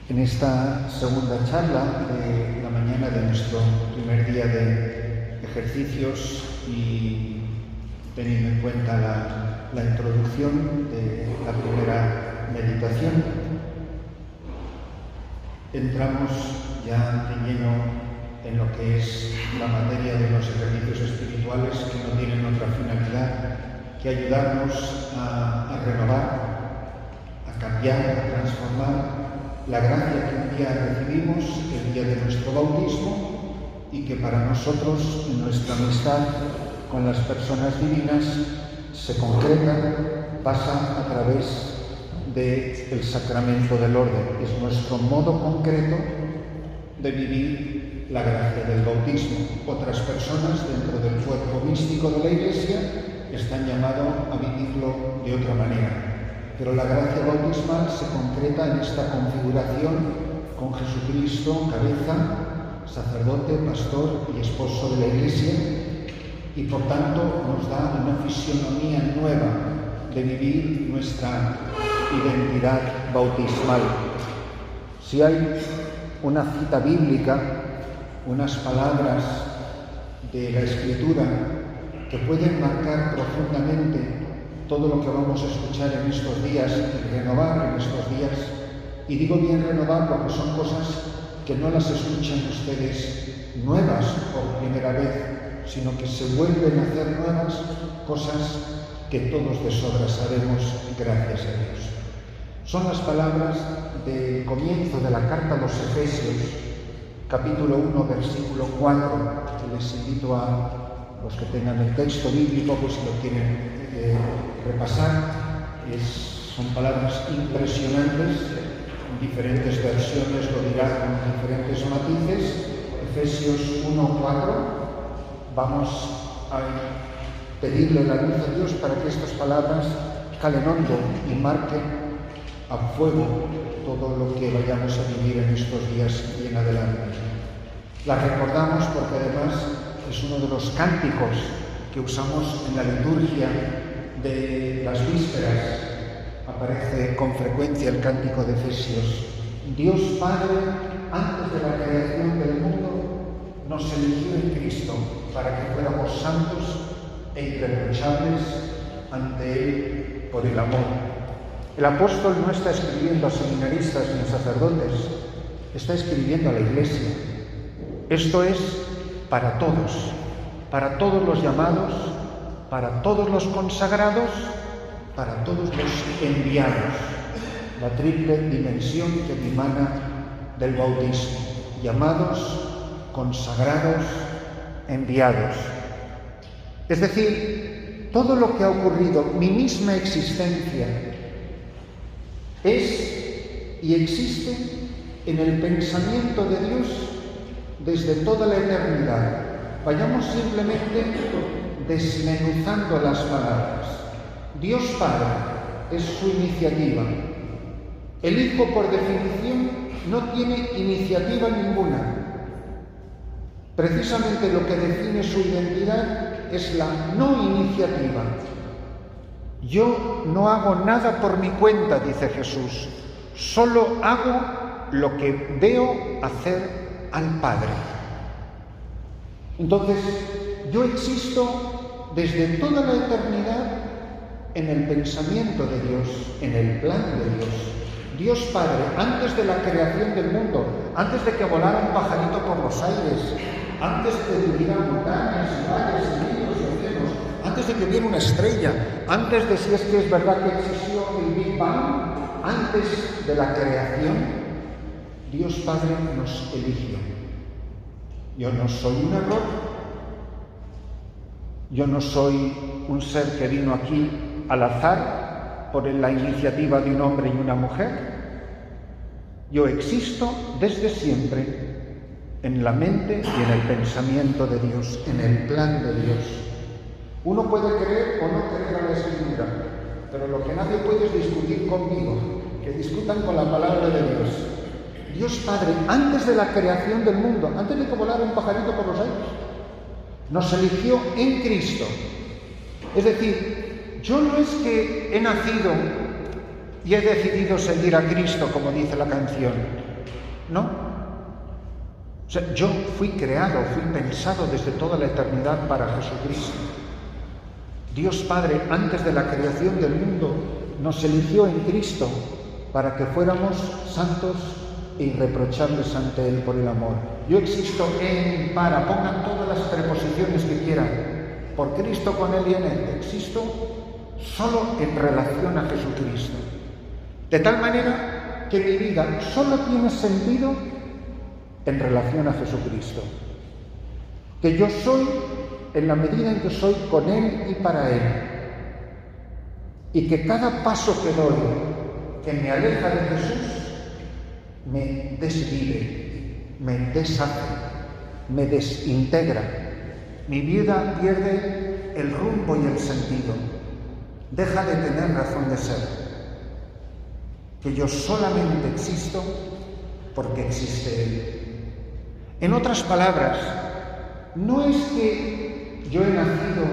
En esta segunda charla de la mañana de nuestro primer día de ejercicios y teniendo en cuenta la introducción de la primera meditación, entramos ya de lleno en lo que es la materia de los ejercicios espirituales, que no tienen otra finalidad que ayudarnos a renovar, a cambiar, a transformar la gracia que un día recibimos, el día de nuestro bautismo, y que para nosotros, en nuestra amistad con las personas divinas, se concreta, pasa a través del sacramento del orden. Es nuestro modo concreto de vivir la gracia del bautismo. Otras personas dentro del cuerpo místico de la Iglesia están llamados a vivirlo de otra manera. Pero la gracia bautismal se concreta en esta configuración con Jesucristo, cabeza, sacerdote, pastor y esposo de la Iglesia, y por tanto nos da una fisionomía nueva de vivir nuestra identidad bautismal. Si hay una cita bíblica, unas palabras de la Escritura que pueden marcar profundamente todo lo que vamos a escuchar en estos días y renovar en estos días, y digo bien renovar porque son cosas que no las escuchan ustedes nuevas por primera vez, sino que se vuelven a hacer nuevas, cosas que todos de sobra sabemos, gracias a Dios. Son las palabras del comienzo de la carta a los Efesios, capítulo 1, versículo 4, que les invito a los que tengan el texto bíblico, pues si lo quieren repasar. Son palabras impresionantes, en diferentes versiones lo dirá con diferentes matices. Efesios 1:4. Vamos a pedirle la luz a Dios para que estas palabras calen hondo y marquen a fuego todo lo que vayamos a vivir en estos días y en adelante. Las recordamos porque además es uno de los cánticos que usamos en la liturgia de las vísperas. Aparece con frecuencia el cántico de Efesios. Dios Padre, antes de la creación del mundo, nos eligió en Cristo para que fuéramos santos e irreprochables ante Él por el amor. El apóstol no está escribiendo a seminaristas ni a sacerdotes, está escribiendo a la Iglesia. Esto es para todos los llamados, para todos los consagrados, para todos los enviados. La triple dimensión que dimana del bautismo: llamados, consagrados, enviados. Es decir, todo lo que ha ocurrido, mi misma existencia, es y existe en el pensamiento de Dios desde toda la eternidad. Vayamos simplemente desmenuzando las palabras. Dios Padre es su iniciativa. El Hijo, por definición, no tiene iniciativa ninguna. Precisamente lo que define su identidad es la no iniciativa. Yo no hago nada por mi cuenta, dice Jesús. Solo hago lo que veo hacer al Padre. Entonces, yo existo desde toda la eternidad en el pensamiento de Dios, en el plan de Dios. Dios Padre, antes de la creación del mundo, antes de que volara un pajarito por los aires, antes de que hubiera montañas, valles, ríos y océanos, antes de que hubiera una estrella, antes de, si es que es verdad que existió el Big Bang, antes de la creación, Dios Padre nos eligió. Yo no soy un error, yo no soy un ser que vino aquí al azar por la iniciativa de un hombre y una mujer. Yo existo desde siempre en la mente y en el pensamiento de Dios, en el plan de Dios. Uno puede creer o no creer a la Escritura, pero lo que nadie puede es discutir conmigo, que discutan con la palabra de Dios. Dios Padre, antes de la creación del mundo, antes de que volara un pajarito por los aires, nos eligió en Cristo. Es decir, yo no es que he nacido y he decidido seguir a Cristo, como dice la canción. No. O sea, yo fui creado, fui pensado desde toda la eternidad para Jesucristo. Dios Padre, antes de la creación del mundo, nos eligió en Cristo para que fuéramos santos e irreprochables ante Él por el amor. Yo existo en, para, pongan todas las preposiciones que quieran, por Cristo, con Él y en Él. Existo solo en relación a Jesucristo. De tal manera que mi vida solo tiene sentido en relación a Jesucristo. Que yo soy en la medida en que soy con Él y para Él. Y que cada paso que doy que me aleja de Jesús me desvive, me deshace, me desintegra. Mi vida pierde el rumbo y el sentido. Deja de tener razón de ser. Que yo solamente existo porque existe Él. En otras palabras, no es que yo he nacido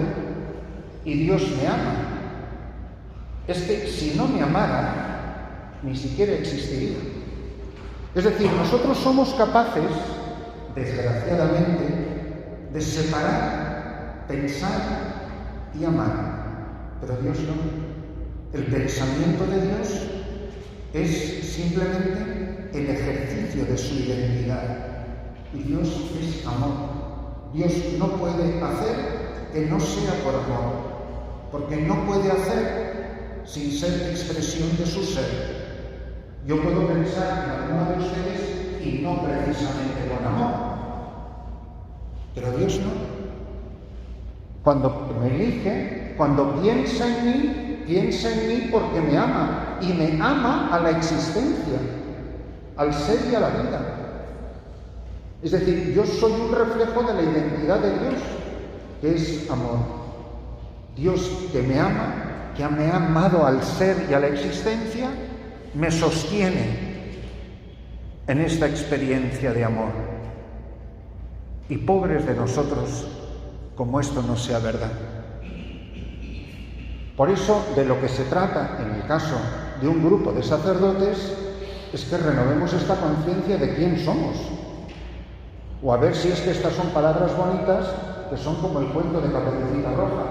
y Dios me ama. Es que si no me amara, ni siquiera existiría. Es decir, nosotros somos capaces, desgraciadamente, de separar, pensar y amar. Pero Dios no. El pensamiento de Dios es simplemente el ejercicio de su identidad. Y Dios es amor. Dios no puede hacer que no sea por amor, porque no puede hacer sin ser expresión de su ser. Yo puedo pensar en alguno de ustedes y no precisamente con amor, pero Dios no. Cuando me elige, cuando piensa en mí porque me ama, y me ama a la existencia, al ser y a la vida. Es decir, yo soy un reflejo de la identidad de Dios, que es amor. Dios que me ama, que me ha amado al ser y a la existencia, me sostiene en esta experiencia de amor. Y pobres de nosotros, como esto no sea verdad. Por eso, de lo que se trata en el caso de un grupo de sacerdotes es que renovemos esta conciencia de quién somos. O a ver si es que estas son palabras bonitas que son como el cuento de Caperucita Roja,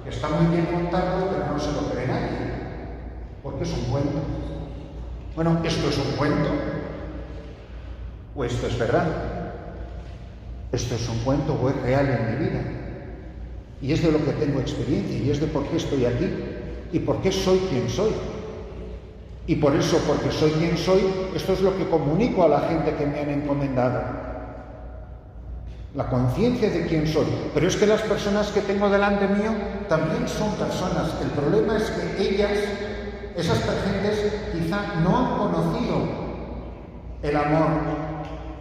que está muy bien contado, pero no se lo cree nadie, porque es un cuento. Bueno, ¿esto es un cuento? ¿O esto es verdad? ¿Esto es un cuento o es real en mi vida? Y es de lo que tengo experiencia, y es de por qué estoy aquí, y por qué soy quien soy. Y por eso, porque soy quien soy, esto es lo que comunico a la gente que me han encomendado. La conciencia de quién soy. Pero es que las personas que tengo delante mío también son personas. El problema es que esas gentes, quizá no han conocido el amor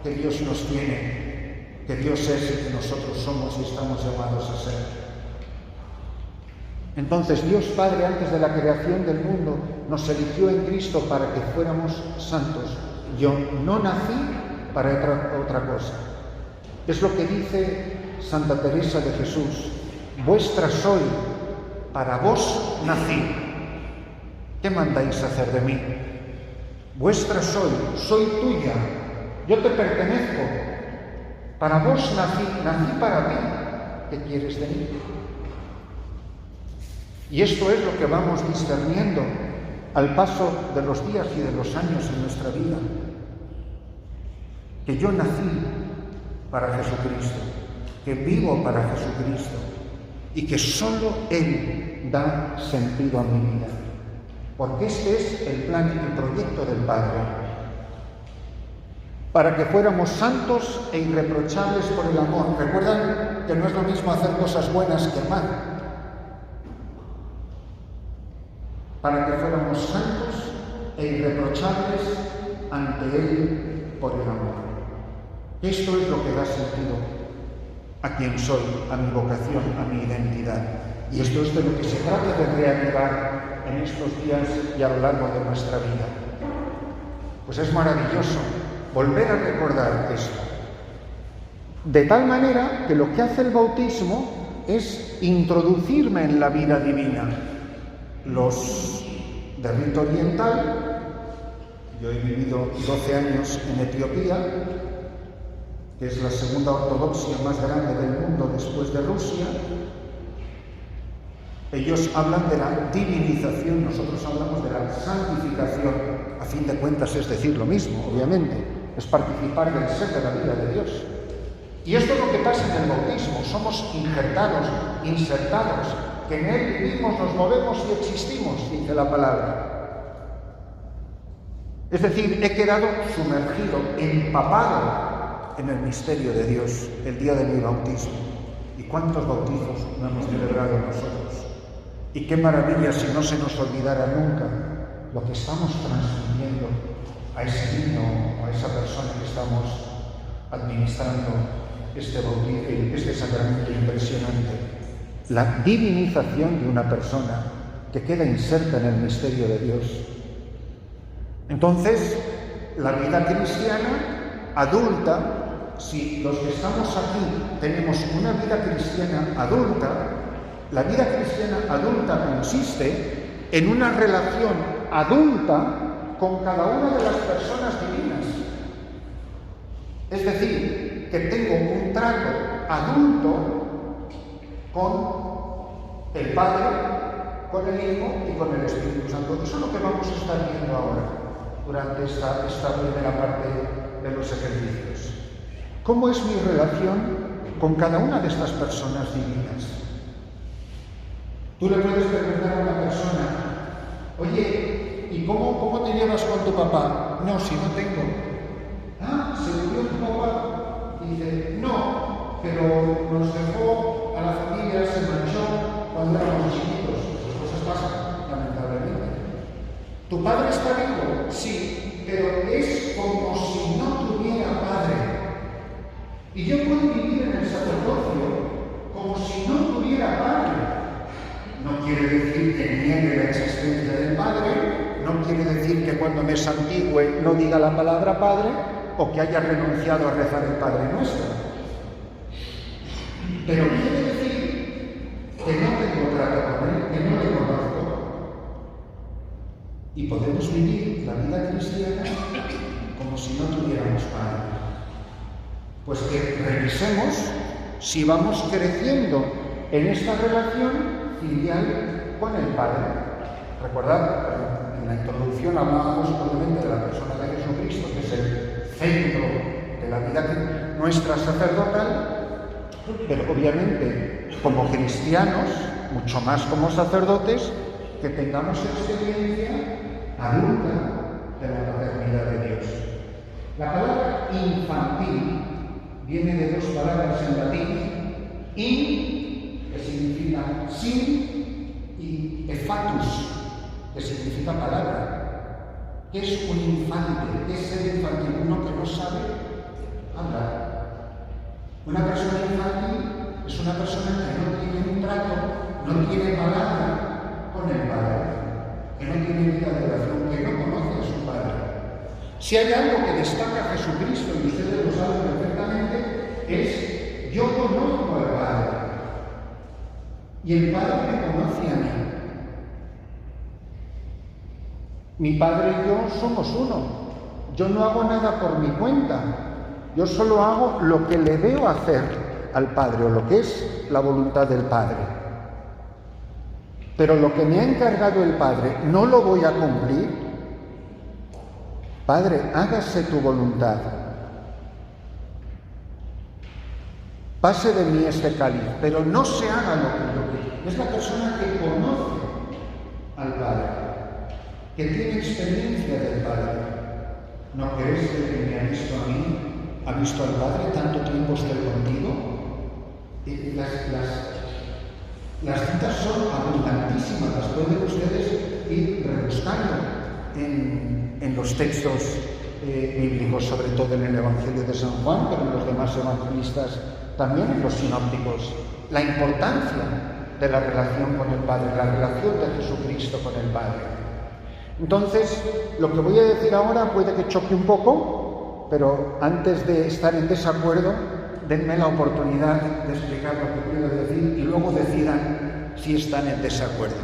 que Dios nos tiene, que Dios es y que nosotros somos y estamos llamados a ser. Entonces, Dios Padre, antes de la creación del mundo, nos eligió en Cristo para que fuéramos santos. Yo no nací para otra cosa. Es lo que dice Santa Teresa de Jesús: vuestra soy, para vos nací. ¿Qué mandáis hacer de mí? Vuestra soy tuya, yo te pertenezco. Para vos nací para ti. ¿Qué quieres de mí? Y esto es lo que vamos discerniendo al paso de los días y de los años en nuestra vida. Que yo nací para Jesucristo, que vivo para Jesucristo y que solo Él da sentido a mi vida. Porque este es el plan y el proyecto del Padre. Para que fuéramos santos e irreprochables por el amor. Recuerdan que no es lo mismo hacer cosas buenas que amar. Para que fuéramos santos e irreprochables ante Él por el amor. Esto es lo que da sentido a quien soy, a mi vocación, a mi identidad. Y esto es de lo que se trata de reavivar en estos días y a lo largo de nuestra vida. Pues es maravilloso volver a recordar esto. De tal manera que lo que hace el bautismo es introducirme en la vida divina. Los de rito oriental Yo he vivido 12 años en Etiopía, que es la segunda ortodoxia más grande del mundo después de Rusia. Ellos hablan de la divinización, nosotros hablamos de la santificación. A fin de cuentas es decir lo mismo, obviamente. Es participar del ser de la vida de Dios. Y esto es lo que pasa en el bautismo. Somos injertados, insertados, que en Él vivimos, nos movemos y existimos, dice la palabra. Es decir, he quedado sumergido, empapado en el misterio de Dios el día de mi bautismo. ¿Y cuántos bautizos no hemos celebrado nosotros? Y qué maravilla si no se nos olvidara nunca lo que estamos transmitiendo a ese niño o a esa persona que estamos administrando este bautismo, este sacramento impresionante. La divinización de una persona que queda inserta en el misterio de Dios. Entonces, la vida cristiana adulta, si los que estamos aquí tenemos una vida cristiana adulta, la vida cristiana adulta consiste en una relación adulta con cada una de las personas divinas. Es decir, que tengo un trato adulto con el Padre, con el Hijo y con el Espíritu Santo. Eso es lo que vamos a estar viendo ahora, durante esta primera parte de los ejercicios. ¿Cómo es mi relación con cada una de estas personas divinas? Tú le puedes preguntar a una persona, oye, ¿y cómo te llevas con tu papá? No, si no tengo. Ah, ¿se murió tu papá? Y dice, no, pero nos dejó a la familia, se marchó cuando éramos chiquitos. Esas cosas pasan, lamentablemente. ¿Tu padre está vivo? Sí, pero es como si no tuviera padre. Y yo puedo vivir en el sacerdocio como si no tuviera padre. No quiere decir que niegue la existencia del Padre, no quiere decir que cuando me santigüe no diga la palabra Padre, o que haya renunciado a rezar el Padre Nuestro. Pero quiere decir que no tengo trato con Él, que no le conozco. Y podemos vivir la vida cristiana como si no tuviéramos Padre. Pues que revisemos si vamos creciendo en esta relación filial con el Padre. Recordad, en la introducción hablábamos probablemente de la persona de Jesucristo, que es el centro de la vida nuestra sacerdotal, pero obviamente como cristianos, mucho más como sacerdotes, que tengamos experiencia adulta de la paternidad de Dios. La palabra infantil viene de dos palabras en latín, que significa sin, y effatus, que significa palabra. ¿Qué es un infante? ¿Qué es ser infantil? Uno que no sabe hablar. Una persona infantil es una persona que no tiene un trato, no tiene palabra con el Padre, que no tiene vida de oración, que no conoce a su Padre. Si hay algo que destaca a Jesucristo, y ustedes lo saben perfectamente, es yo conozco al Padre. Y el Padre me conoce a mí. Mi Padre y yo somos uno. Yo no hago nada por mi cuenta. Yo solo hago lo que le veo hacer al Padre, o lo que es la voluntad del Padre. Pero lo que me ha encargado el Padre no lo voy a cumplir. Padre, hágase tu voluntad. Pase de mí este cáliz, pero no se haga lo que yo quiero. Es la persona que conoce al Padre, que tiene experiencia del Padre. ¿No crees que el que me ha visto a mí ha visto al Padre? ¿Tanto tiempo estoy contigo? Las citas son abundantísimas, las pueden ustedes ir rebuscando en los textos bíblicos, sobre todo en el Evangelio de San Juan, pero en los demás evangelistas también, en los sinópticos. La importancia de la relación con el Padre, la relación de Jesucristo con el Padre. Entonces, lo que voy a decir ahora puede que choque un poco, pero antes de estar en desacuerdo, denme la oportunidad de explicar lo que quiero decir y luego decidan si están en desacuerdo.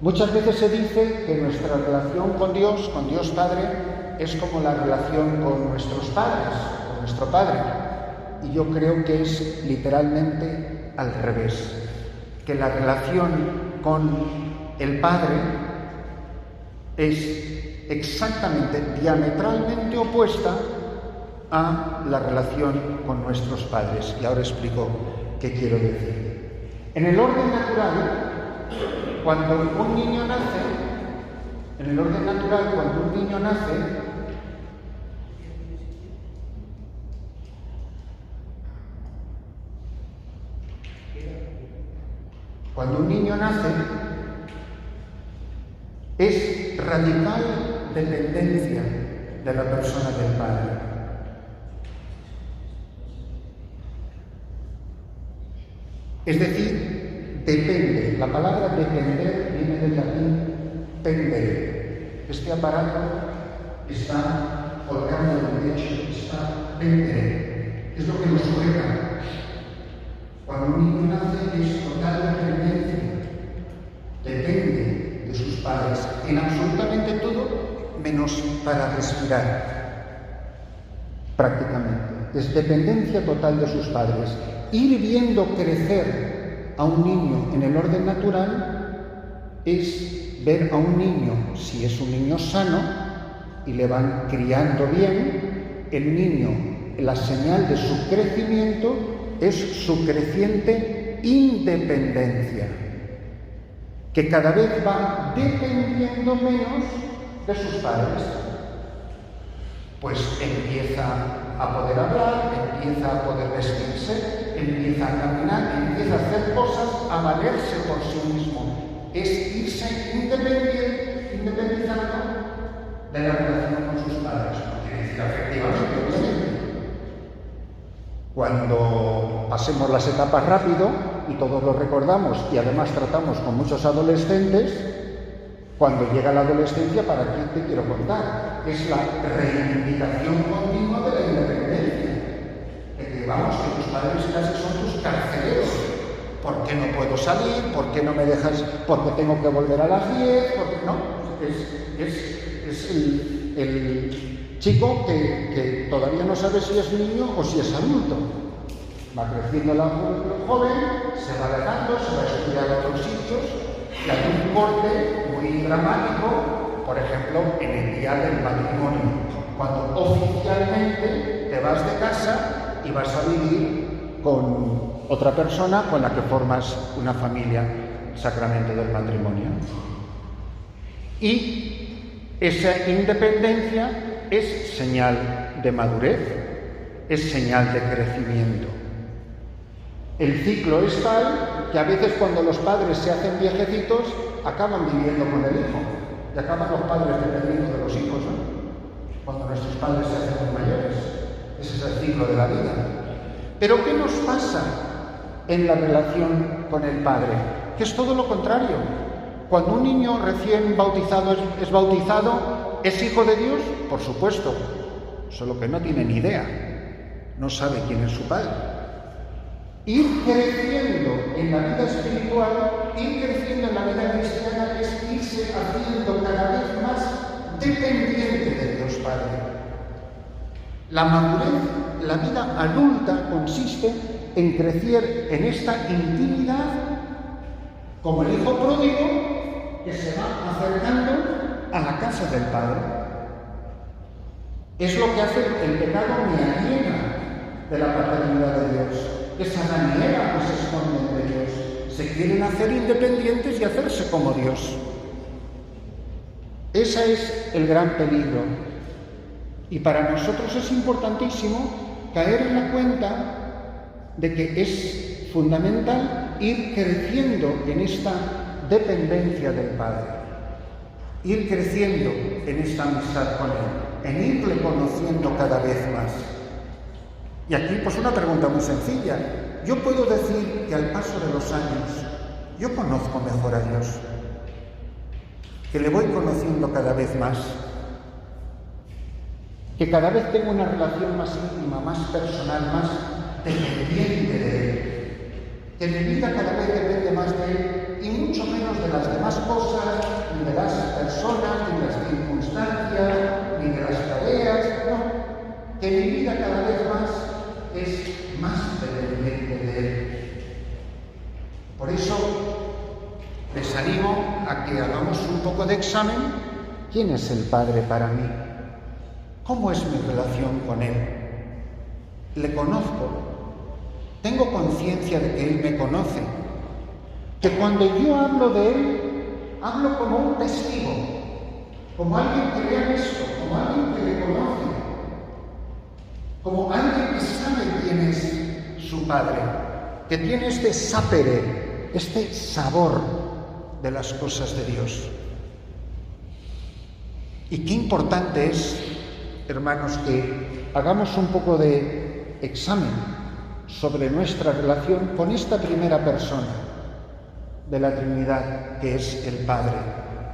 Muchas veces se dice que nuestra relación con Dios Padre, es como la relación con nuestros padres, con nuestro Padre. Y yo creo que es literalmente al revés, que la relación con el Padre es exactamente, diametralmente opuesta a la relación con nuestros padres. Y ahora explico qué quiero decir. En el orden natural, cuando un niño nace, es radical dependencia de la persona del Padre. Es decir, depende. La palabra depender viene del latín pendere. Este aparato está colgando en el techo, está pendere. Es lo que nos sujeta. Cuando un niño nace es total dependencia. Depende de sus padres en absolutamente todo, menos para respirar. Prácticamente. Es dependencia total de sus padres. Ir viendo crecer a un niño en el orden natural es ver a un niño, si es un niño sano, y le van criando bien, el niño, la señal de su crecimiento es su creciente independencia, que cada vez va dependiendo menos de sus padres. Pues empieza a poder hablar, empieza a poder vestirse, empieza a caminar, empieza a hacer cosas, a valerse por sí mismo. Es irse independizando de la relación con sus padres. No quiere decir afectivamente, obviamente. Cuando pasemos las etapas rápido, y todos lo recordamos, y además tratamos con muchos adolescentes, cuando llega la adolescencia, ¿para qué te quiero contar? Es la reivindicación continua de la independencia. De que vamos, que tus padres casi son tus carceleros. ¿Por qué no puedo salir? ¿Por qué no me dejas? ¿Por qué tengo que volver a las 10? ¿Por qué no? Es el chico que todavía no sabe si es niño o si es adulto. Va creciendo el joven, se va dejando, se va a estudiar a otros sitios, y hay un corte muy dramático, por ejemplo, en el día del matrimonio, cuando oficialmente te vas de casa y vas a vivir con otra persona con la que formas una familia, el sacramento del matrimonio. Y esa independencia es señal de madurez, es señal de crecimiento. El ciclo es tal que a veces cuando los padres se hacen viejecitos, acaban viviendo con el hijo. Y acaban los padres dependiendo de los hijos, ¿no? Cuando nuestros padres se hacen muy mayores. Ese es el ciclo de la vida. Pero ¿qué nos pasa en la relación con el Padre? Que es todo lo contrario. Cuando un niño recién bautizado es bautizado, ¿es hijo de Dios? Por supuesto. Solo que no tiene ni idea. No sabe quién es su padre. Ir creciendo en la vida espiritual, ir creciendo en la vida cristiana, es irse haciendo cada vez más dependiente de Dios Padre. La madurez, la vida adulta, consiste en crecer en esta intimidad, como el hijo pródigo que se va acercando a la casa del Padre. Es lo que hace el pecado, me aliena de la paternidad de Dios. Esa maniera que se esconden de Dios. Se quieren hacer independientes y hacerse como Dios. Ese es el gran peligro. Y para nosotros es importantísimo caer en la cuenta de que es fundamental ir creciendo en esta dependencia del Padre. Ir creciendo en esta amistad con Él. En irle conociendo cada vez más. Y aquí, pues una pregunta muy sencilla. Yo puedo decir que al paso de los años, yo conozco mejor a Dios, que le voy conociendo cada vez más, que cada vez tengo una relación más íntima, más personal, más dependiente de Él, que mi vida cada vez depende más de Él, y mucho menos de las demás cosas, ni de las personas, ni de las circunstancias, ni de las tareas, no, que mi vida cada vez más es más dependiente de Él. Por eso les animo a que hagamos un poco de examen. ¿Quién es el Padre para mí? ¿Cómo es mi relación con Él? ¿Le conozco? ¿Tengo conciencia de que Él me conoce? Que cuando yo hablo de Él, hablo como un testigo, como alguien que le ha visto, como alguien que le conoce, como alguien que sabe quién es su Padre, que tiene este sapere, este sabor de las cosas de Dios. Y qué importante es, hermanos, que hagamos un poco de examen sobre nuestra relación con esta primera persona de la Trinidad, que es el Padre,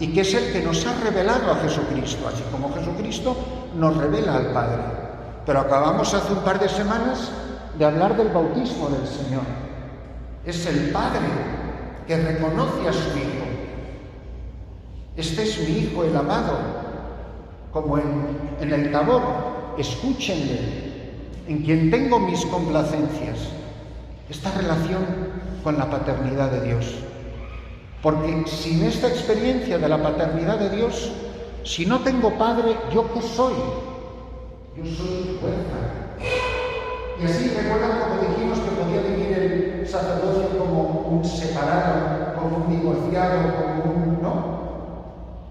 y que es el que nos ha revelado a Jesucristo, así como Jesucristo nos revela al Padre. Pero acabamos hace un par de semanas de hablar del bautismo del Señor. Es el Padre que reconoce a su Hijo. Este es mi Hijo el amado, como en el Tabor, escúchenle, en quien tengo mis complacencias. Esta relación con la paternidad de Dios. Porque sin esta experiencia de la paternidad de Dios, si no tengo padre, ¿yo qué soy? Yo soy huérfano. Y así recuerdan como dijimos que podía vivir el sacerdocio como un separado, como un divorciado, como un... ¿no?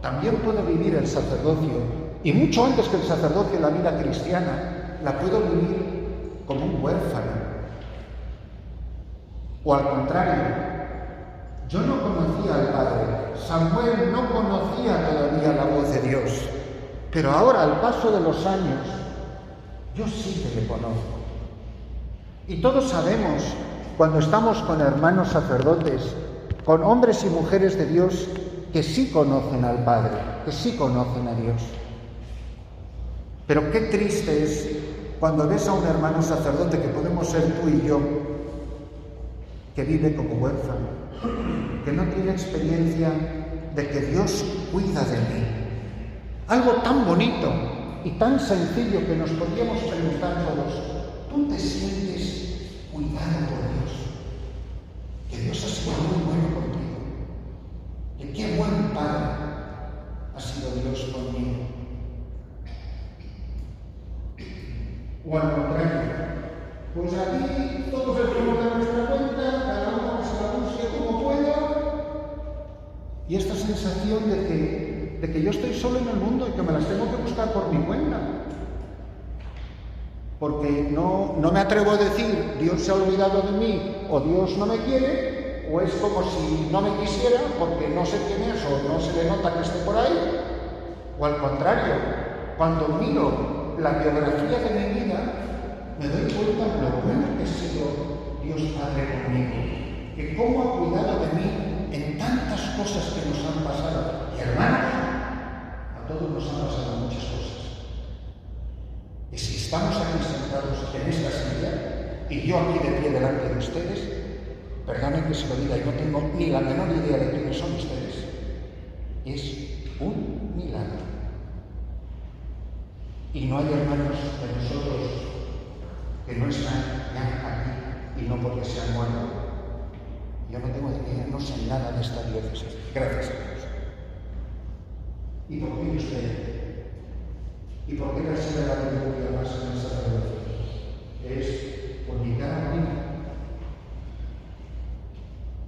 También puedo vivir el sacerdocio, y mucho antes que el sacerdocio en la vida cristiana, la puedo vivir como un huérfano. O al contrario, yo no conocía al Padre, Samuel no conocía todavía la voz de Dios, pero ahora, al paso de los años, yo sí que le conozco. Y todos sabemos, cuando estamos con hermanos sacerdotes, con hombres y mujeres de Dios, que sí conocen al Padre, que sí conocen a Dios. Pero qué triste es cuando ves a un hermano sacerdote, que podemos ser tú y yo, que vive como huérfano, que no tiene experiencia de que Dios cuida de mí. Algo tan bonito y tan sencillo que nos podríamos preguntar todos: ¿tú te sientes cuidado por Dios? Que Dios ha sido muy bueno contigo. Que qué buen Padre ha sido Dios conmigo. O al contrario, pues aquí todos hacemos de nuestra cuenta, cada uno que se la busque como pueda, y esta sensación de que yo estoy solo en el mundo y que me las tengo que buscar por mi cuenta. Porque no me atrevo a decir Dios se ha olvidado de mí, o Dios no me quiere, o es como si no me quisiera porque no sé quién es o no se le nota que esté por ahí. O al contrario, cuando miro la biografía de mi vida, me doy cuenta de lo bueno que ha sido Dios Padre conmigo, que cómo ha cuidado de mí en tantas cosas que nos han pasado. Y hermanos, a todos nos han pasado muchas cosas. Y si estamos aquí sentados en esta silla, y yo aquí de pie delante de ustedes, perdonen que se lo diga, yo no tengo ni la menor idea de quiénes son ustedes. Es un milagro. Y no hay hermanos de nosotros que no están ya aquí, y no porque se han muerto. Yo no tengo idea, no sé nada de esta diócesis. Gracias a Dios. ¿Y por qué usted? ¿Y por qué recibe la teología más en el sacerdocio? ¿Es por mi cara vida?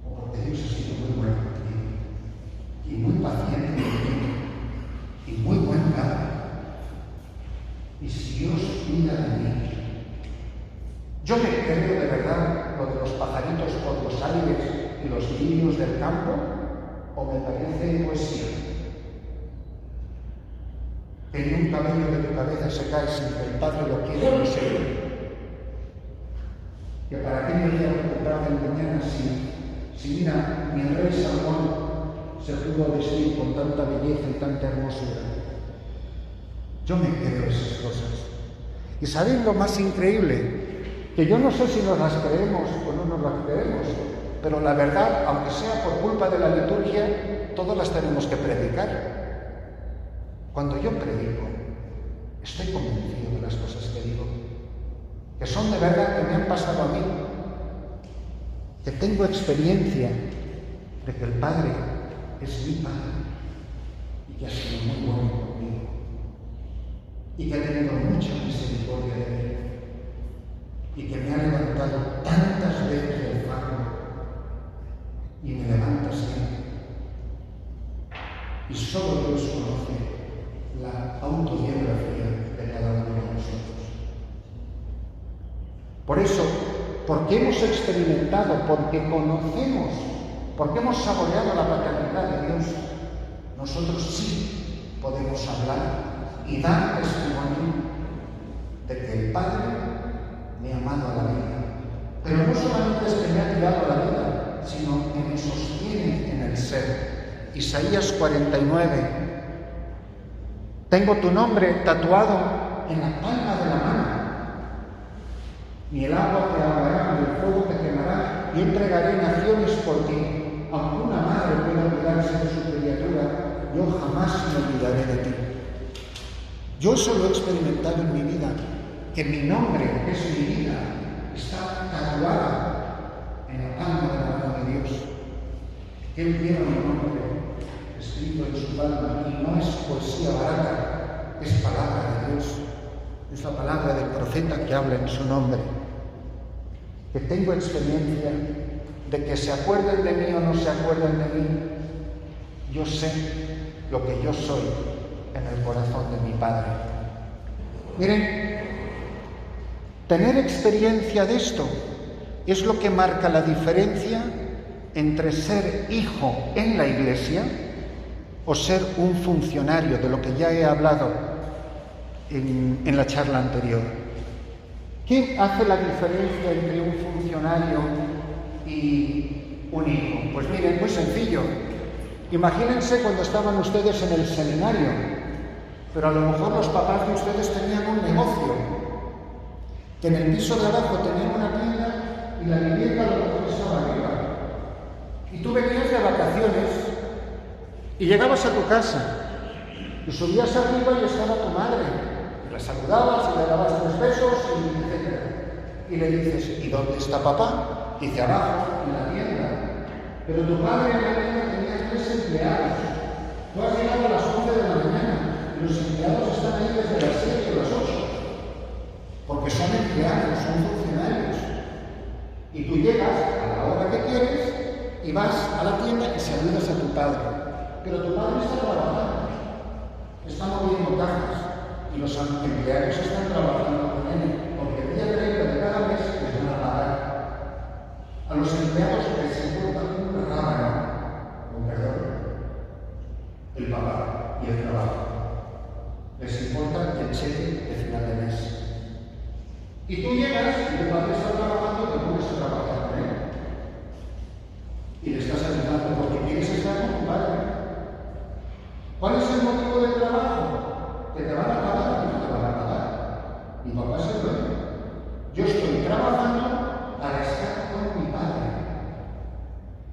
¿O porque Dios ha sido muy bueno conmigo? Y muy paciente conmigo? Y muy buen Padre. Y si Dios cuida de mí, yo me creo de verdad lo de los pajaritos por los aires y los lirios del campo, o me parece poesía. Que ni un cabello de tu cabeza se cae sin que el Padre lo quiera ni se ve. Que para qué me iría a comprar de mañana si mira, mi rey Salomón se pudo vestir con tanta belleza y tanta hermosura. Yo me creo esas cosas. ¿Y saben lo más increíble? Que yo no sé si nos las creemos o no nos las creemos, pero la verdad, aunque sea por culpa de la liturgia, todas las tenemos que predicar. Cuando yo predico, estoy convencido de las cosas que digo, que son de verdad, que me han pasado a mí, que tengo experiencia de que el Padre es mi Padre y que ha sido muy bueno conmigo y que ha tenido mucha misericordia de mí y que me ha levantado tantas veces del fango y me levanta siempre. Y solo Dios conoce la autobiografía de cada uno de nosotros. Por eso, porque hemos experimentado, porque conocemos, porque hemos saboreado la paternidad de Dios, nosotros sí podemos hablar y dar testimonio de que el Padre me ha amado a la vida. Pero no solamente es que me ha tirado a la vida, sino que me sostiene en el ser. Isaías 49. Tengo tu nombre tatuado en la palma de la mano. Ni el agua te ahogará, ni el fuego te quemará. Yo entregaré naciones por ti. Aunque una madre pueda olvidarse de su criatura, yo jamás me olvidaré de ti. Yo eso lo he experimentado en mi vida, que mi nombre, que es mi vida, está tatuada en la palma de la mano de Dios. Que Él lleva mi nombre escrito en su palma, y no es poesía barata, es palabra de Dios, es la palabra del profeta que habla en su nombre. Que tengo experiencia de que se acuerden de mí o no se acuerden de mí, yo sé lo que yo soy en el corazón de mi Padre. Miren, tener experiencia de esto es lo que marca la diferencia entre ser hijo en la Iglesia o ser un funcionario, de lo que ya he hablado en la charla anterior. ¿Qué hace la diferencia entre un funcionario y un hijo? Pues miren, muy sencillo. Imagínense cuando estaban ustedes en el seminario, pero a lo mejor los papás de ustedes tenían un negocio, que en el piso de abajo tenían una tienda y la vivienda a lo mejor estaba arriba. Y tú venías de vacaciones y llegabas a tu casa y subías arriba y estaba tu madre. La saludabas y le dabas 3 besos y etc. Y le dices, ¿y dónde está papá? Dice, abajo, en la tienda. Pero tu padre en la tienda tenía 3 empleados. Tú has llegado a las 11 de la mañana y los empleados están ahí desde las 7 o las 8. Porque son empleados, son funcionarios. Y tú llegas a la hora que quieres y vas a la tienda y saludas a tu padre. Pero tu padre está trabajando, está moviendo cajas. Y los empleados están trabajando con él, porque el día 30 de cada mes les van a pagar. A los empleados les importa un rábano, con perdón, el papá y el trabajo. Les importa el cheque de final de mes. Y tú llegas y tu padre está trabajando, te pones a trabajar con él. Y le estás ayudando porque quieres estar con tu padre. ¿Cuál es el motivo del trabajo? Que te van a pagar y no te van a pagar. Mi papá es el dueño. Yo estoy trabajando para estar con mi padre.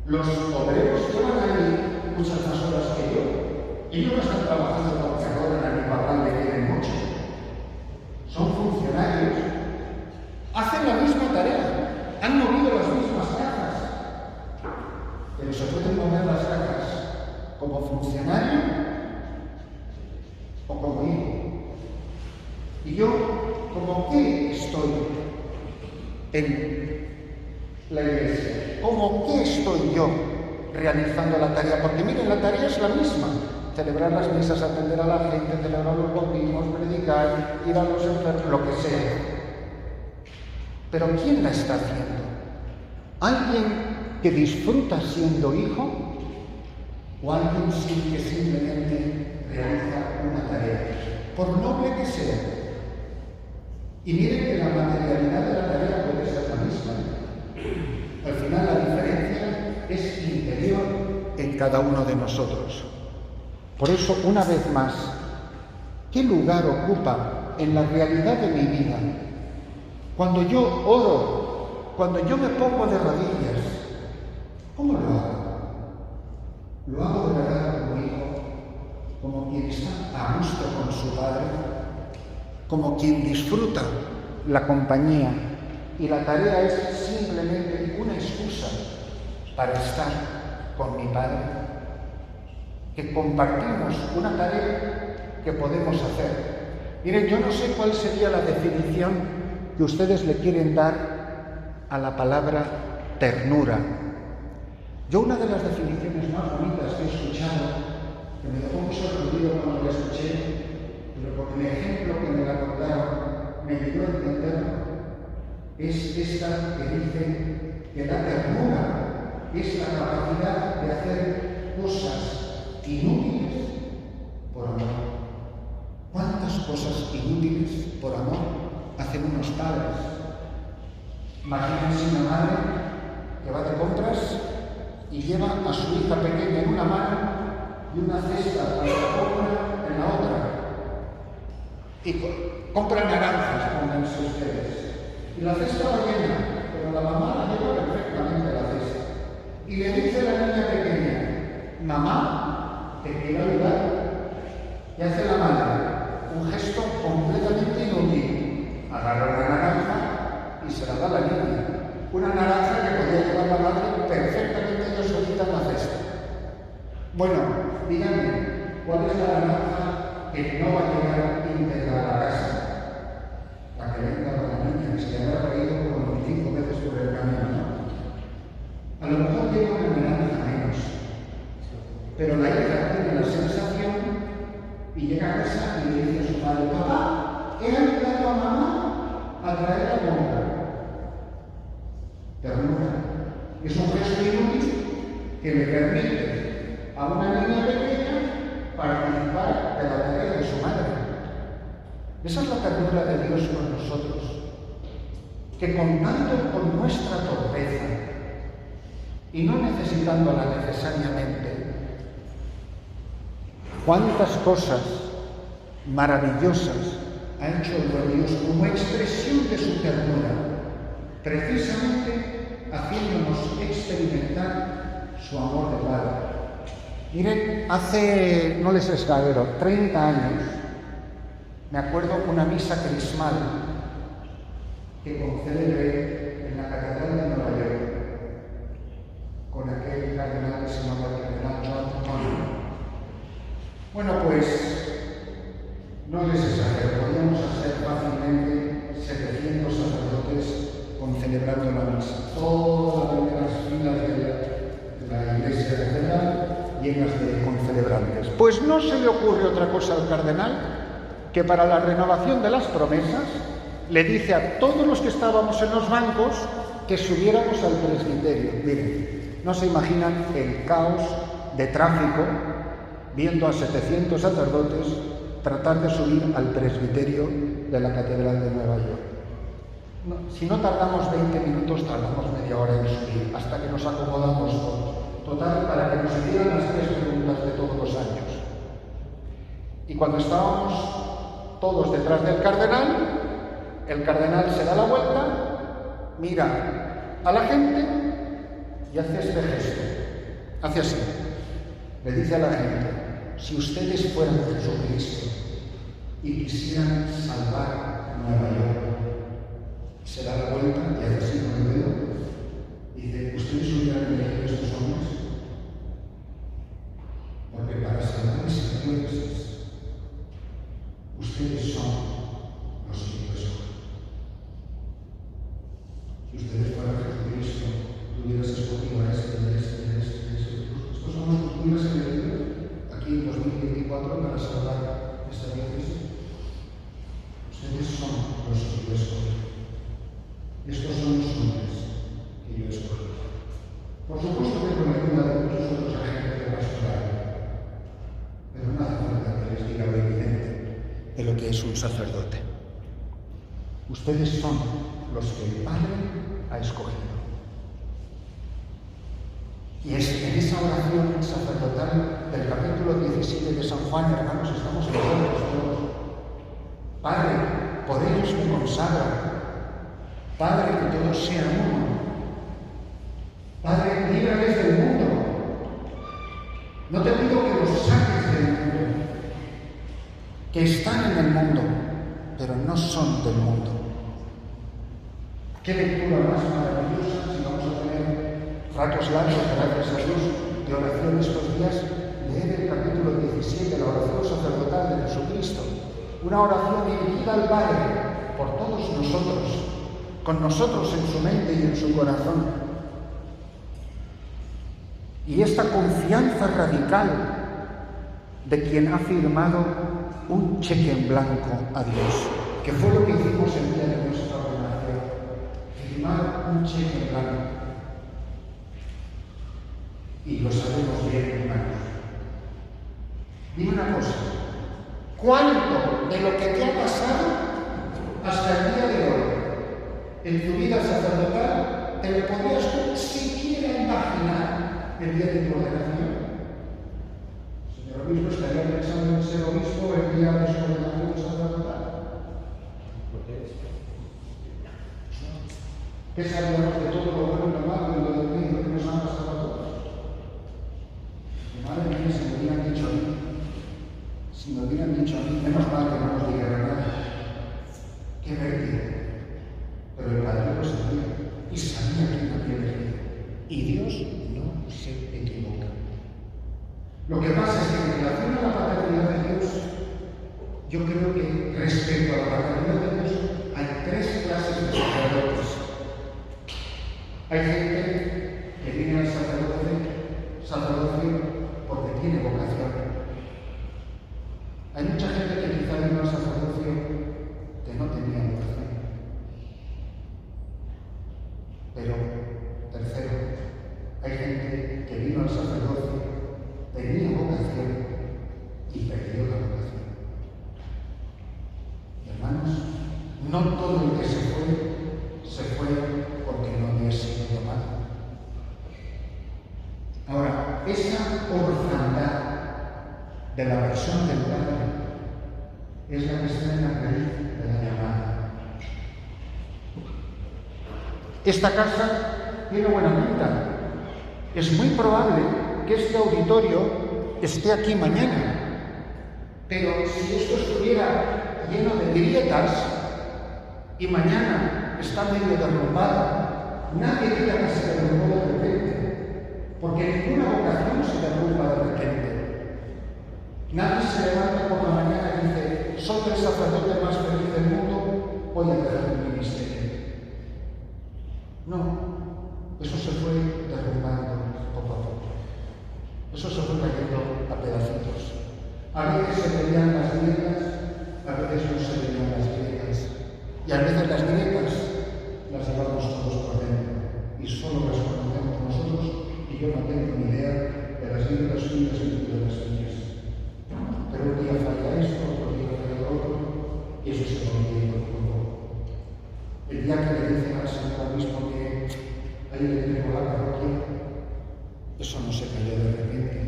Los obreros llevan ahí muchas más horas que yo. Ellos no están trabajando porque adoran a mi papá y le quieren mucho. Son funcionarios. Hacen la misma tarea. Han movido las mismas cajas. Pero se pueden mover las cajas como funcionario o como hijo. Y yo, ¿como qué estoy en la iglesia? ¿Cómo qué estoy yo realizando la tarea? Porque miren, la tarea es la misma. Celebrar las misas, atender a la gente, celebrar los bautismos, predicar, ir a los enfermos, lo que sea. Pero ¿quién la está haciendo? ¿Alguien que disfruta siendo hijo? ¿O alguien que simplemente realiza una tarea, por noble que sea? Y miren que la materialidad de la tarea puede ser la misma. Al final la diferencia es interior en cada uno de nosotros. Por eso, una vez más, ¿qué lugar ocupa en la realidad de mi vida? Cuando yo oro, cuando yo me pongo de rodillas, ¿Cómo lo hago? Lo hago de verdad como hijo, como quien está a gusto con su padre, como quien disfruta la compañía, y la tarea es simplemente una excusa para estar con mi padre, que compartimos una tarea que podemos hacer. Miren, yo no sé cuál sería la definición que ustedes le quieren dar a la palabra ternura. Yo una de las definiciones más bonitas que he escuchado, que me dejó muy sorprendido cuando la escuché, pero porque el ejemplo que me la contaron me ayudó a entenderlo, es esta que dice que la ternura es la capacidad de hacer cosas inútiles por amor. ¿Cuántas cosas inútiles por amor hacen unos padres? Imagínense una madre que va de compras y lleva a su hija pequeña en una mano y una cesta para la compra en la otra. Y compra naranjas, pónganse ustedes. Y la cesta va llena, pero la mamá la lleva perfectamente la cesta. Y le dice a la niña pequeña: mamá, te quiero ayudar. Y hace la madre un gesto completamente inútil. Agarra una naranja y se la da a la niña. Una naranja que podía llevar la madre perfectamente ella solita en la cesta. Bueno, díganme, ¿cuál es la naranja que no va a llegar íntegra a la casa? La que venga a la niña, que se le habrá reído como 25 veces por el camino, ¿no? A lo mejor llega una naranja menos, pero la hija tiene la sensación y llega a casa y le dice a su padre: papá, he ayudado a mamá a traer la compra. Ternura. Es un gesto inútil que le permite a una niña pequeña participar de la tarea de su madre. Esa es la ternura de Dios con nosotros, que contando con nuestra torpeza y no necesitándola necesariamente, cuántas cosas maravillosas ha hecho el buen Dios como expresión de su ternura, precisamente haciéndonos experimentar su amor de Padre. Miren, hace, no les exagero, 30 años, me acuerdo una misa crismal que concelebré en la Catedral de Nueva York con aquel cardenal que se llamaba el cardenal John Conner. Bueno, pues no les exagero, podíamos hacer fácilmente 700 sacerdotes concelebrando la misa. Todas las filas de la iglesia catedral llenas de concelebrantes. Pues no se le ocurre otra cosa al cardenal que para la renovación de las promesas le dice a todos los que estábamos en los bancos que subiéramos al presbiterio. Miren, no se imaginan el caos de tráfico viendo a 700 sacerdotes tratar de subir al presbiterio de la Catedral de Nueva York. No, si no tardamos 20 minutos, tardamos media hora en subir, hasta que nos acomodamos todos. Total, para que nos hicieran las 3 preguntas de todos los años. Y cuando estábamos todos detrás del cardenal, el cardenal se da la vuelta, mira a la gente y hace este gesto. Hace así. Le dice a la gente: si ustedes fueran Jesucristo y quisieran salvar Nueva York, se da la vuelta y hace así con el dedo. Dice: ¿ustedes hubieran elegido a estos hombres? Porque para salvar esas dioses, ustedes son los que yo escojo. Si ustedes fueran Jesucristo, tuvieras escogido a este. Estos son los que hubieras elegido aquí en 2024 para salvar esta diócesis. Ustedes son los que yo escojo. Estos son los hombres que yo escojo. Por supuesto que con la ayuda de muchos otros agentes de pastoral, pero no hace falta que les diga lo evidente de lo que es un sacerdote. Ustedes son los que el Padre ha escogido. Y es en esa oración sacerdotal del capítulo 17 de San Juan, hermanos, estamos nosotros todos. Padre, por ellos me consagro. Padre, que todos sean uno. Padre, líbrales del mundo. No te pido que los saques del mundo, que están en el mundo, pero no son del mundo. Qué lectura más maravillosa, si vamos a tener ratos largos, gracias a Dios, de oración estos días, leer el capítulo 17, la oración sacerdotal de Jesucristo. Una oración dirigida al Padre por todos nosotros, con nosotros en su mente y en su corazón. Y esta confianza radical de quien ha firmado un cheque en blanco a Dios, que fue lo que hicimos el día de nuestra ordenación, firmar un cheque en blanco. Y lo sabemos bien, hermanos. Dime una cosa, ¿cuánto de lo que te ha pasado hasta el día de hoy en tu vida sacerdotal te lo podrías tú siquiera imaginar el día de tu ordenación? Señor obispo, ¿estaría pensando en ser obispo el día de su ordenación sacerdotal? ¿Qué sabíamos de todo lo bueno y lo malo y lo del medio que nos han pasado a todos? Madre mía, si me hubieran dicho a mí, menos mal que no nos dijeron nada. Qué vértigo. Pero el Padre lo sabía y sabía quién había elegido. Y Dios no se equivoca. Lo que pasa es que en relación a la paternidad de Dios, yo creo que respecto a la paternidad de Dios hay tres clases de sacerdotes. Hay gente que viene al sacerdocio porque tiene vocación. Hay mucha gente que quizá vino al sacerdocio que no tenía vocación. Pero, tercero, hay gente que vino al sacerdocio, tenía vocación y perdió la vocación. Hermanos, no todo el que se fue porque no había sido llamado. Ahora, esa orfandad de la persona del Padre es la que está en la raíz de la llamada. Esta casa tiene buena pinta. Es muy probable que este auditorio esté aquí mañana. Pero si esto estuviera lleno de grietas y mañana está medio derrumbado, nadie diría que se derrumbó de repente, porque ninguna vocación se derrumba de repente. Nadie se levanta por la mañana y dice: soy el sacerdote más feliz del mundo, voy a dejar mi ministerio. No, eso se fue derrumbando poco a poco. Eso se fue cayendo a pedacitos. A veces se veían las grietas, a veces no se veían las grietas. Y a veces las grietas las llevamos todos por dentro y solo las conocemos nosotros, y yo no tengo ni idea de las grietas suyas ni de las mías. Pero un día falla esto, otro día falla lo otro, y eso se va olvidando poco a poco. El día que le dicen al señor obispo que ahí le tengo la parroquia, eso no se cayó de repente.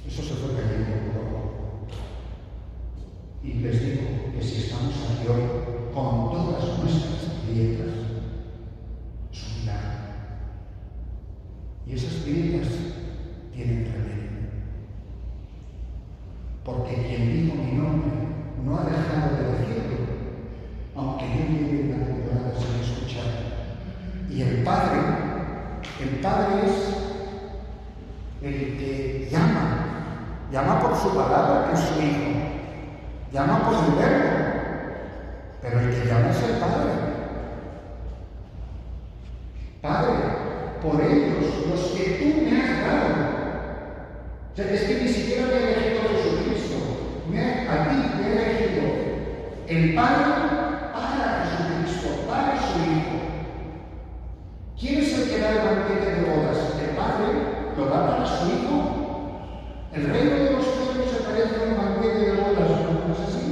Eso se fue cayendo poco a poco. Y les digo que si estamos aquí hoy con todas nuestras grietas, es un milagro. Y esas grietas tienen remedio. Porque quien dijo mi nombre no ha dejado de decirlo, aunque yo lleve una temporada sin escuchar. Y el Padre es el que llama por su palabra, que es su Hijo, llama por el Verbo, pero el que llama es el Padre. Padre, por ellos, los que tú me has dado. O sea, es que ni siquiera me ha elegido Jesucristo, a ti me ha elegido el Padre para Jesucristo, para su Hijo. ¿Quién es el que da el banquete de bodas? El Padre lo da para su Hijo. El reino de los cielos se parece a un banquete de bodas, ¿no es así?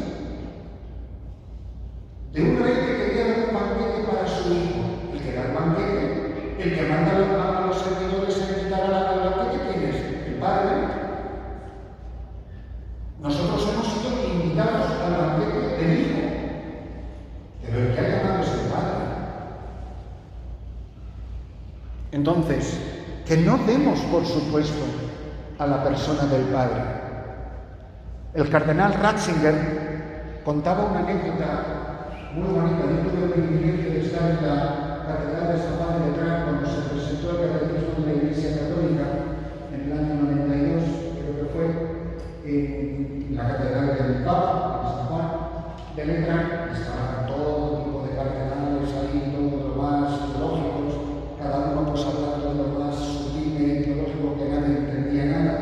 De un rey que quería dar un banquete para su hijo. El que da el banquete, el que manda a los servidores a invitar al banquete, ¿quién es? El Padre. Nosotros hemos sido invitados al banquete del Hijo, pero el que ha llamado es el Padre. Entonces, que no demos por supuesto a la persona del Padre. El cardenal Ratzinger contaba una anécdota muy bonita. Yo tuve el privilegio de estar en la Catedral de San Juan de Letrán cuando se presentó el Catecismo de la Iglesia Católica en el año 92, creo que fue, en la Catedral del Papa, en San Juan de Letrán. Estaban todo tipo de cardenales ahí, todos los más teológicos, cada uno pues hablando de lo más sutil y teológico, que nadie entendía nada.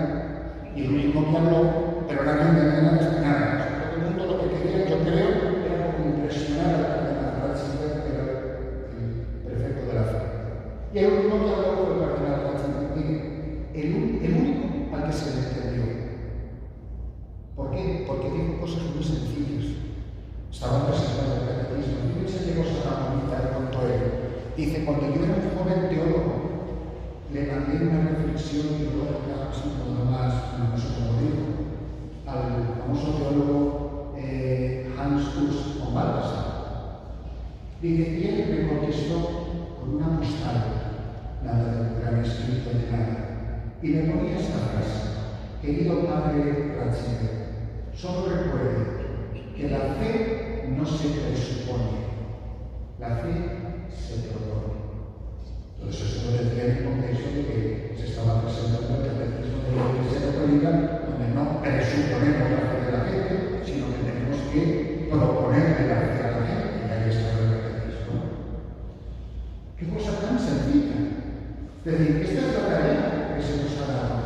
Y el último que habló, pero nadie entendía nada de nada. Todo el mundo lo que quería, yo creo, era como impresionar al cardenal Ratzinger, que era el prefecto de la fe. Y el último que habló fue el cardenal Ratzinger. El único al que se le entendió. ¿Por qué? Porque dijo cosas muy sencillas. Estaba presentando el catecismo. Fíjense qué cosa tan bonita le contó él. Dice, cuando yo era un joven teólogo, le mandé una reflexión teológica, así como más, no sé cómo digo, al famoso teólogo Hans Urs von Balthasar. Dice, y él me contestó con una postal, nada de gran escrito de nada, y me ponía esta frase: querido padre Ratzinger, solo recuerde que la fe no se presupone, la fe se propone. Entonces eso lo decía en el contexto de que se estaba presentando el catecismo de la Iglesia Católica, donde no presuponemos la fe de la gente, sino que tenemos que proponerle la fe a la gente, y ahí está el catecismo. Qué cosa tan sencilla. Es decir, esta es la tarea que se nos ha dado.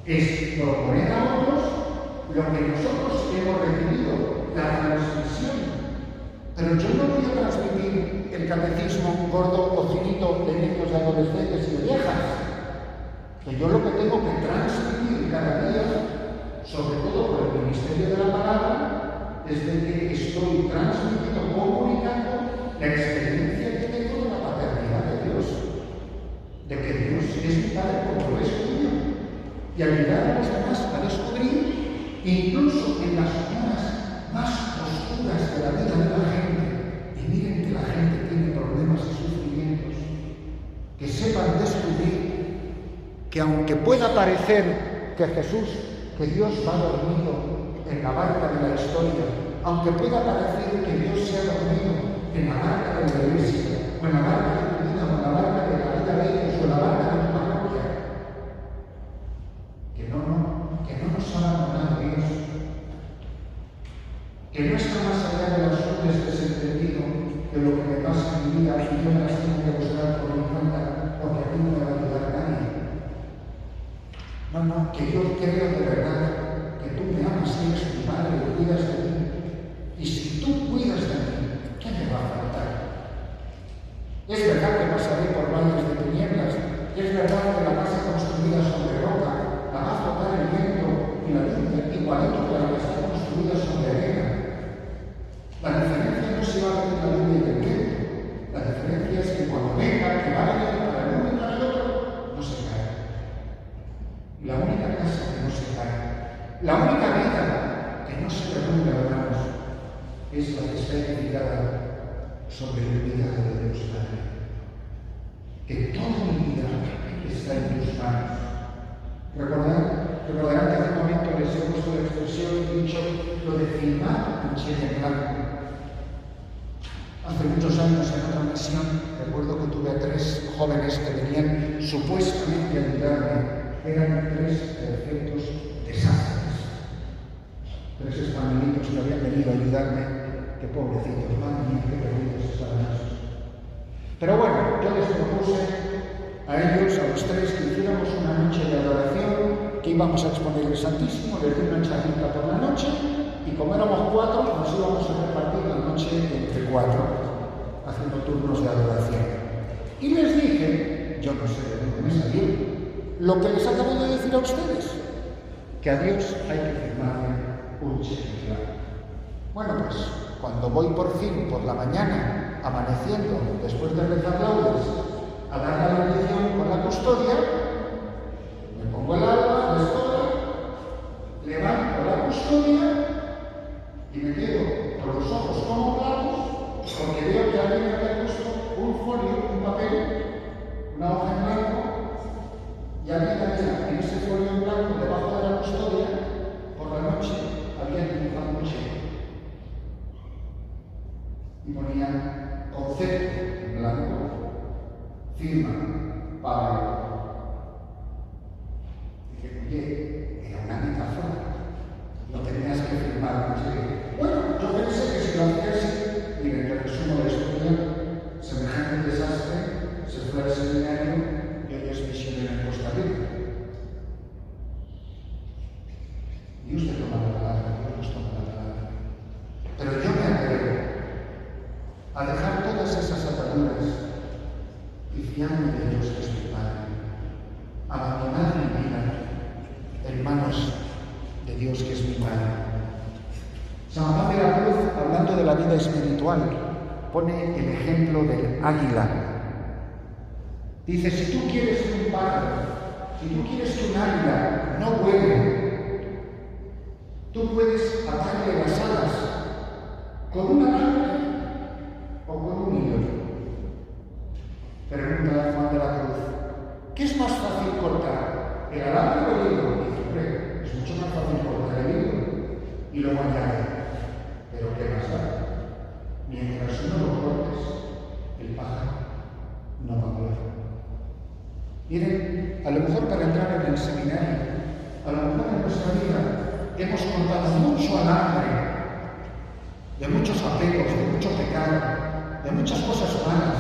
Es proponer a otros lo que nosotros hemos recibido, la transmisión. Pero yo no voy a transmitir el catecismo gordo o finito de niños, de adolescentes y de viejas. Que yo lo que tengo que transmitir cada día, sobre todo por el ministerio de la palabra, es de que estoy transmitiendo, comunicando la experiencia que tengo de la paternidad de Dios. De que Dios es mi Padre como lo es tuyo. Y ayudar a los demás a descubrir, incluso en las zonas más oscuras de la vida de la gente, y miren que la gente tiene problemas y sufrimientos, que sepan descubrir que aunque pueda parecer que Jesús, que Dios va dormido en la barca de la historia, aunque pueda parecer que Dios se ha dormido en la barca de la iglesia, o en la barca de tu vida, o en la barca de la vida de ellos, o en la barca de tu parroquia, que no nos ha abandonado Dios, que no está más allá de los hombres desentendido de lo que me pasa en mi vida y yo me las tengo que buscar por mi cuenta, porque a ti no me va a ayudar nadie. No, que yo creo de verdad que tú me amas y eres tu padre y cuidas de mí. Y si tú cuidas de mí, ¿qué me va a faltar? Es verdad que pasaré por valles de tinieblas, es verdad que la casa construida sobre roca la va a azotar el viento y la lluvia, igualito que la que está construida sobre arena. La diferencia no se va a ver la lluvia y el viento. La diferencia es que cuando venga, que vaya para el uno y para el otro, no se cae. La única casa que no se cae, la única vida que no se derrumba, hermanos, es la que está edificada sobre el cuidado de Dios Padre. Que toda mi vida está en tus manos. Recordarán que hace un momento les he puesto la expresión, he dicho lo de filmar un cheque en blanco. Hace muchos años en otra misión recuerdo que tuve a 3 jóvenes que venían supuestamente a ayudarme. Eran 3 perfectos desastres. 3 españolitos que habían venido a ayudarme. Qué pobrecitos, madre mía, qué perdidos estaban esos. Pero bueno, yo les propuse a ellos, a los 3, que hiciéramos una noche de adoración, que íbamos a exponer el Santísimo, les di una charlita por la noche, y como éramos 4, nos íbamos a repartir la noche entre 4, haciendo turnos de adoración. Y les dije, yo no sé de dónde me salió, lo que les acabo de decir a ustedes, que a Dios hay que firmarle un cheque blanco. Bueno, pues cuando voy por fin por la mañana, amaneciendo, después de rezar laudes, a dar la bendición con la custodia, me pongo el alba, la estola, levanto la custodia y me quedo con los ojos como platos, porque veo que alguien me ha puesto un folio, un papel, una hoja y ponían concepto en blanco, firma Pablo. Dije, oye, era una metáfora, no tenías que firmar. Bueno, yo pensé que si lo hacía así, y en el resumo de la historia, semejante desastre se fue al seminario y hoy es misionero en Costa Rica. Dios te toma la palabra, Dios nos toma la palabra. Pero yo me atrevo a dejar todas esas ataduras y fiarme de Dios que es mi Padre. Abandonar mi vida en manos de Dios que es mi Padre. San Juan de la Cruz, hablando de la vida espiritual, pone el ejemplo del águila. Dice, si tú quieres que un pájaro, si tú quieres que un águila no vuele, tú puedes atarle las alas con un alambre o con un hilo. Pregunta Juan de la Cruz, ¿qué es más fácil cortar, el alambre o el hilo? Dice, hombre, es mucho más fácil cortar el hilo. Y luego añade, pero ¿qué más da? Mientras no lo cortes, el pájaro no va a volar. Miren, a lo mejor para entrar en el seminario, a lo mejor en nuestra vida hemos cortado mucho alambre de muchos apegos, de mucho pecado, de muchas cosas malas,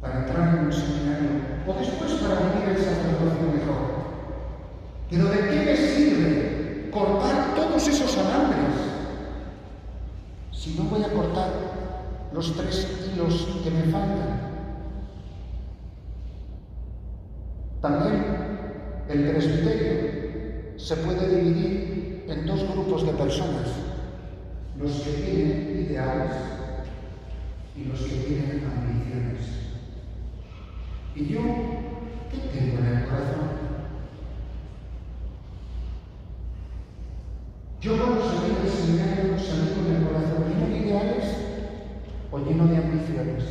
para entrar en un seminario, o después para vivir el sacerdocio mejor. Pero ¿de qué me sirve cortar todos esos alambres si no voy a cortar los 3 hilos que me faltan? También el presbiterio se puede dividir en 2 grupos de personas, los que tienen ideales y los que tienen ambiciones. ¿Y yo qué tengo en el corazón? Yo cuando salí del seminario salí con el corazón lleno de ideales o lleno de ambiciones.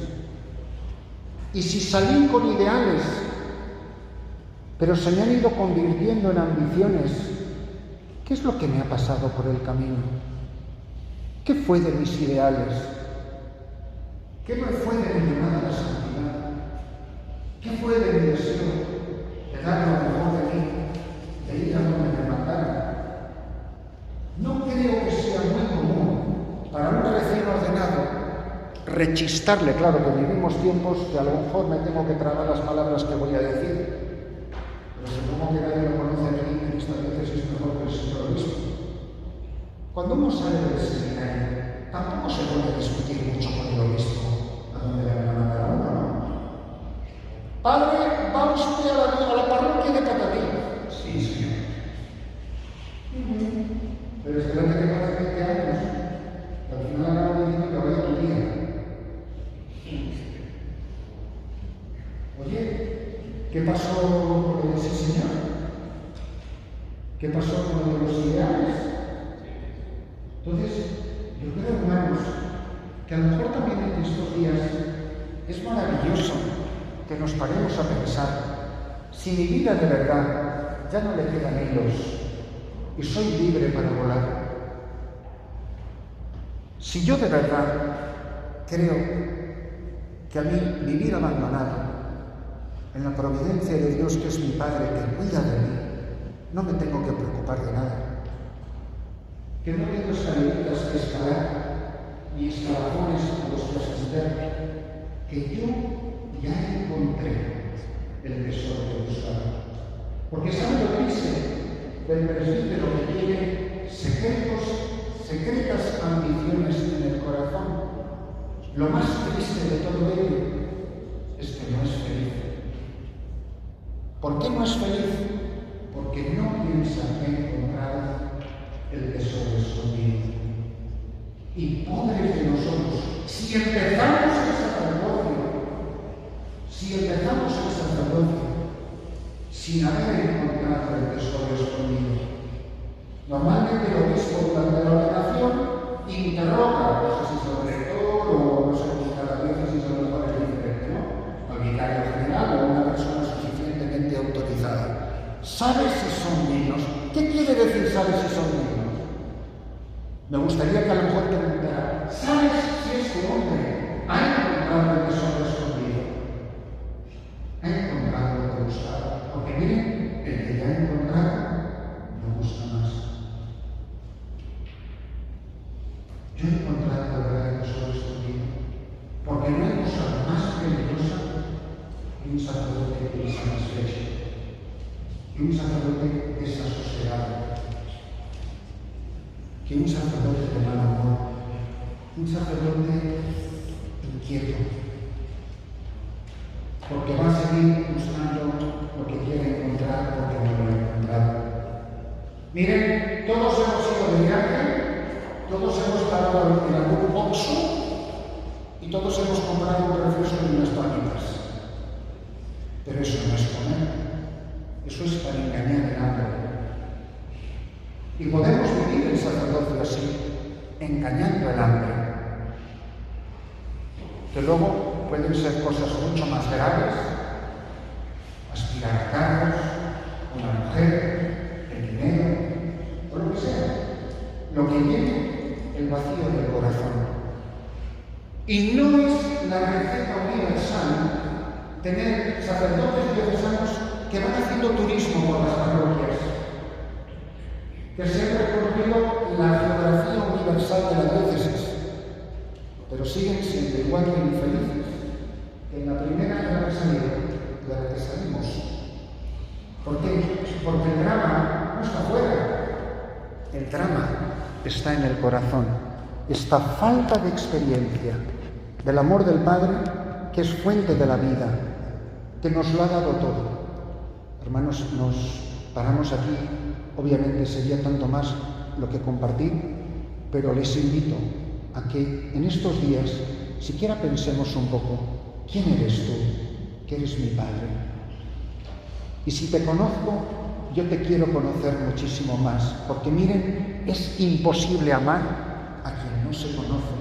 Y si salí con ideales, pero se me han ido convirtiendo en ambiciones, ¿qué es lo que me ha pasado por el camino? ¿Qué fue de mis ideales? ¿Qué fue de mi llamada a la santidad? ¿Qué fue de mi deseo de dar lo mejor de mí, de ir a donde me mandaran? No creo que sea muy común para un recién ordenado rechistarle, claro que vivimos tiempos que a lo mejor me tengo que tragar las palabras que voy a decir, pero supongo que nadie lo conoce aquí en esta diócesis mejor que el señor obispo. Cuando uno sale del seminario, tampoco se puede discutir mucho con el obispo a dónde le van a mandar a uno, ¿no? Padre, ¿va usted a la parroquia de Catarí? Sí, señor. Pero espérate que pase 20 años, que al final acabo diciendo que voy a tu día. Oye, ¿qué pasó con lo de ese señor? ¿Qué pasó con lo de los ideales? Entonces, yo creo, hermanos, que a lo mejor también en estos días es maravilloso que nos paremos a pensar, si mi vida de verdad ya no le quedan hilos y soy libre para volar, si yo de verdad creo que a mí vivir abandonado en la providencia de Dios, que es mi Padre, que cuida de mí, no me tengo que preocupar de nada, que no tengo escaleritas que escalar ni escalafones a los que ascender, que yo ya encontré el tesoro que buscaba. Porque ¿sabe lo que dice del presbítero que tiene secretas ambiciones en el corazón? Lo más triste de todo ello es que no es feliz. ¿Por qué no es feliz? Porque no piensa que ha encontrado el tesoro escondido. Y pobres de nosotros, si empezamos el sacerdocio sin haber encontrado el tesoro escondido. Normalmente el obispo durante la ordenación interroga, no sé si es el rector o no sé si cada diócesis a lo mejor es diferente, ¿no? Al vicario general o una persona suficientemente autorizada. ¿Sabes si son niños? ¿Qué quiere decir sabes si son niños? Me gustaría que a lo mejor preguntara, ¿sabes Yo he encontrado la verdad en tesoro escondido, porque no hay cosa más peligrosa que un sacerdote insatisfecho, que un sacerdote desasosegado, que un sacerdote de mal humor, un sacerdote inquieto, porque va a seguir buscando lo que quiere encontrar porque no lo ha encontrado. Miren, todos hemos ido de viaje, todos hemos parado en algún Oxxo y todos hemos comprado un refresco y unas palitas. Pero eso no es comer, eso es para engañar el hambre. Y podemos vivir el sacerdocio así, engañando el hambre. Que luego pueden ser cosas mucho más graves, aspirar a cargos, una mujer, el dinero, o lo que sea, lo que llene el vacío del corazón. Y no es la receta universal tener sacerdotes diocesanos que van haciendo turismo por las parroquias, que se han recorrido la geografía universal de la diócesis, pero siguen siendo igual de infelices que en la primera de la que salimos. ¿Por qué? Porque el drama no está fuera. El drama está en el corazón. Esta falta de experiencia del amor del Padre, que es fuente de la vida, que nos lo ha dado todo. Hermanos, nos paramos aquí. Obviamente sería tanto más lo que compartir, pero les invito a que en estos días siquiera pensemos un poco: ¿quién eres tú? Que eres mi Padre. Y si te conozco, yo te quiero conocer muchísimo más, porque miren, es imposible amar a quien no se conoce,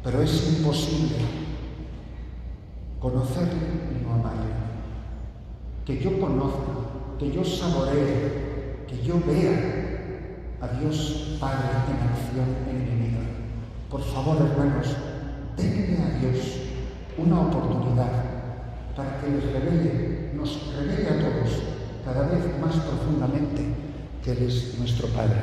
pero es imposible conocerle y no amarle. Que yo conozca, que yo saboree, que yo vea a Dios Padre en acción en mi vida. Por favor, hermanos, denle a Dios una oportunidad para que nos revele a todos cada vez más profundamente que Él es nuestro Padre.